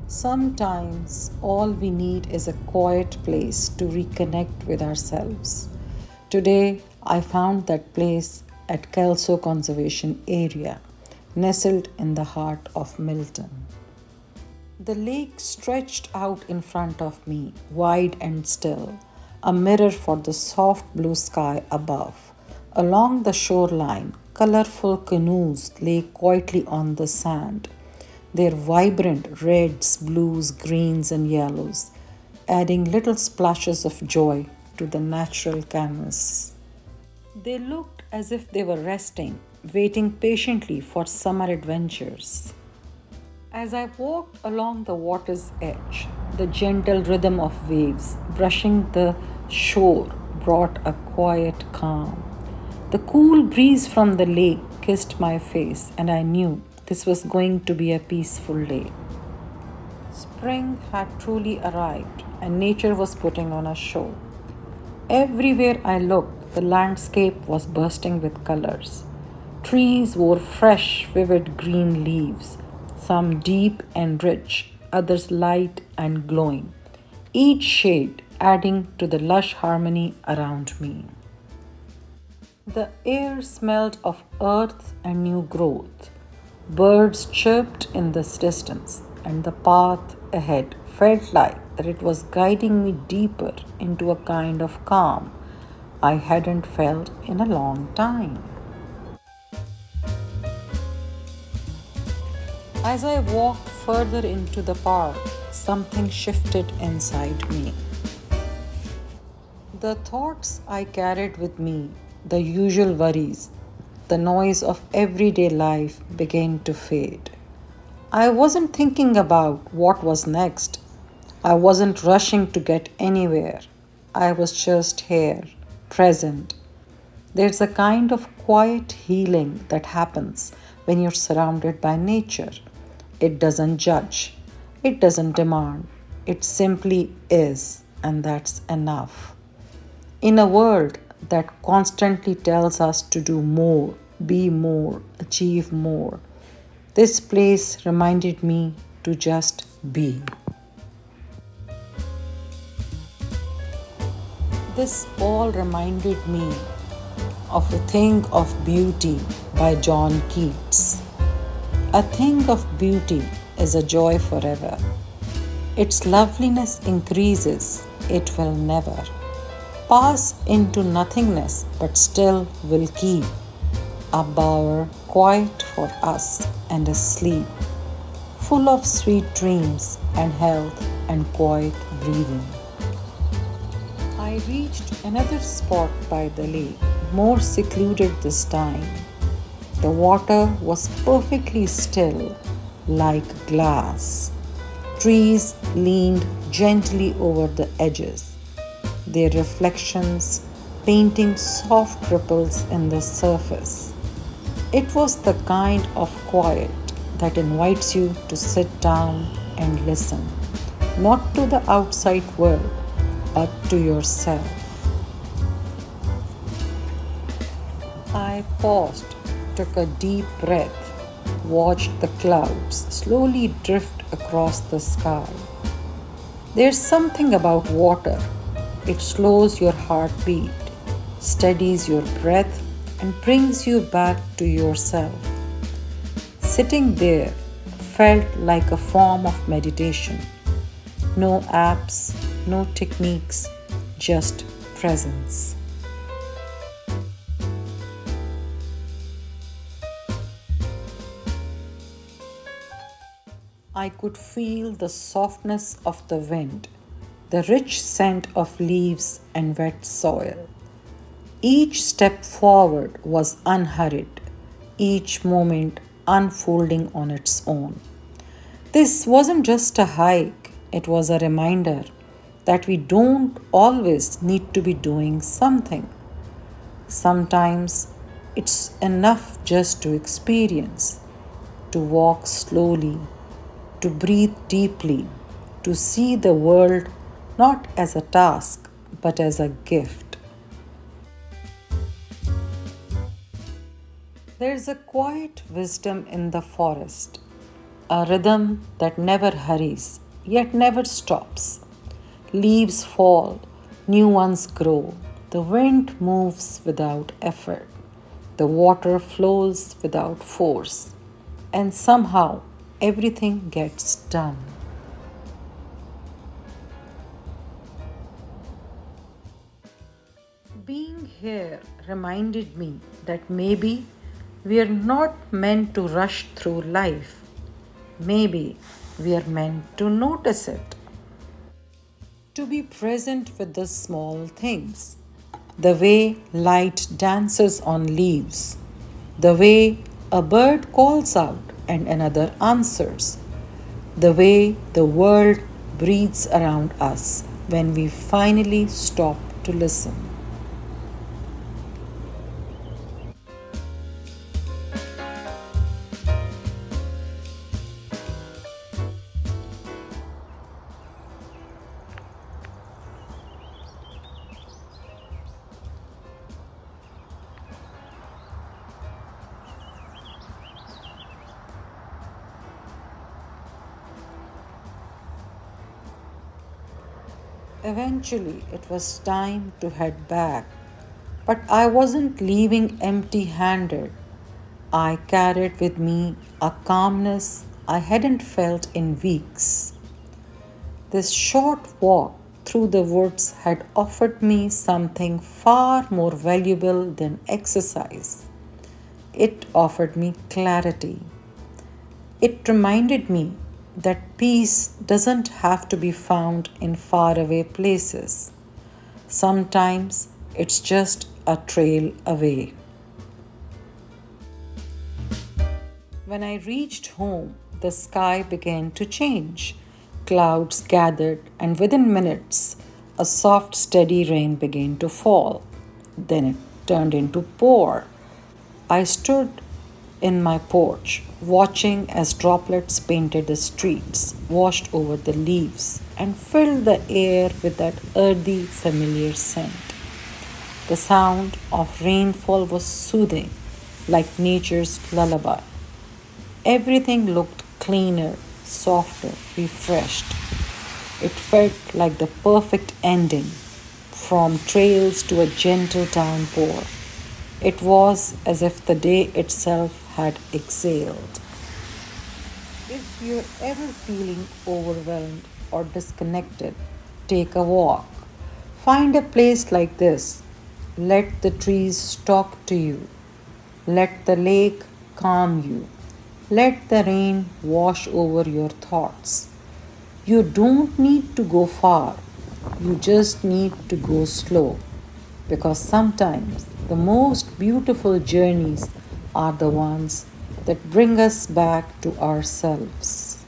Sometimes all we need is a quiet place to reconnect with ourselves. Today, I found that place at Kelso Conservation Area, nestled in the heart of Milton. The lake stretched out in front of me, wide and still, a mirror for the soft blue sky above. Along the shoreline, colorful canoes lay quietly on the sand, their vibrant reds, blues, greens, and yellows, adding little splashes of joy to the natural canvas. They looked as if they were resting, waiting patiently for summer adventures. As I walked along the water's edge, the gentle rhythm of waves brushing the shore brought a quiet calm. The cool breeze from the lake kissed my face, and I knew this was going to be a peaceful day. Spring had truly arrived, and nature was putting on a show. Everywhere I looked, the landscape was bursting with colors. Trees wore fresh, vivid green leaves, some deep and rich, others light and glowing, each shade adding to the lush harmony around me. The air smelled of earth and new growth. Birds chirped in the distance, and the path ahead felt like that it was guiding me deeper into a kind of calm I hadn't felt in a long time. As I walked further into the park, something shifted inside me. The thoughts I carried with me, the usual worries, the noise of everyday life began to fade. I wasn't thinking about what was next. I wasn't rushing to get anywhere. I was just here, present. There's a kind of quiet healing that happens when you're surrounded by nature. It doesn't judge, it doesn't demand, it simply is, and that's enough. In a world that constantly tells us to do more, be more, achieve more, this place reminded me to just be. This all reminded me of A Thing of Beauty by John Keats. A thing of beauty is a joy forever. Its loveliness increases, it will never pass into nothingness, but still will keep a bower quiet for us and asleep, full of sweet dreams and health and quiet breathing. I reached another spot by the lake, more secluded this time. The water was perfectly still, like glass. Trees leaned gently over the edges, their reflections painting soft ripples in the surface. It was the kind of quiet that invites you to sit down and listen, not to the outside world, but to yourself. I paused, took a deep breath, watched the clouds slowly drift across the sky. There's something about water. It slows your heartbeat, steadies your breath, and brings you back to yourself. Sitting there felt like a form of meditation. No apps, no techniques, just presence. I could feel the softness of the wind, the rich scent of leaves and wet soil. Each step forward was unhurried, each moment unfolding on its own. This wasn't just a hike, it was a reminder that we don't always need to be doing something. Sometimes it's enough just to experience, to walk slowly, to breathe deeply, to see the world not as a task but as a gift. There's a quiet wisdom in the forest. a rhythm that never hurries, yet never stops. Leaves fall, new ones grow. The wind moves without effort. The water flows without force. And somehow everything gets done. Being here reminded me that maybe we are not meant to rush through life. Maybe we are meant to notice it, to be present with the small things. The way light dances on leaves, the way a bird calls out and another answers, the way the world breathes around us when we finally stop to listen. Eventually, it was time to head back, but I wasn't leaving empty handed. I carried with me a calmness I hadn't felt in weeks. This short walk through the woods had offered me something far more valuable than exercise. It offered me clarity. It reminded me that peace doesn't have to be found in faraway places. Sometimes it's just a trail away. When I reached home, the sky began to change. Clouds gathered, and within minutes, a soft, steady rain began to fall. Then it turned into pour. I stood in my porch, watching as droplets painted the streets, washed over the leaves, and filled the air with that earthy, familiar scent. The sound of rainfall was soothing, like nature's lullaby. Everything looked cleaner, softer, refreshed. It felt like the perfect ending, from trails to a gentle downpour. It was as if the day itself had exhaled. If you're ever feeling overwhelmed or disconnected, take a walk. Find a place like this. Let the trees talk to you. Let the lake calm you. Let the rain wash over your thoughts. You don't need to go far, you just need to go slow. Because sometimes the most beautiful journeys are the ones that bring us back to ourselves.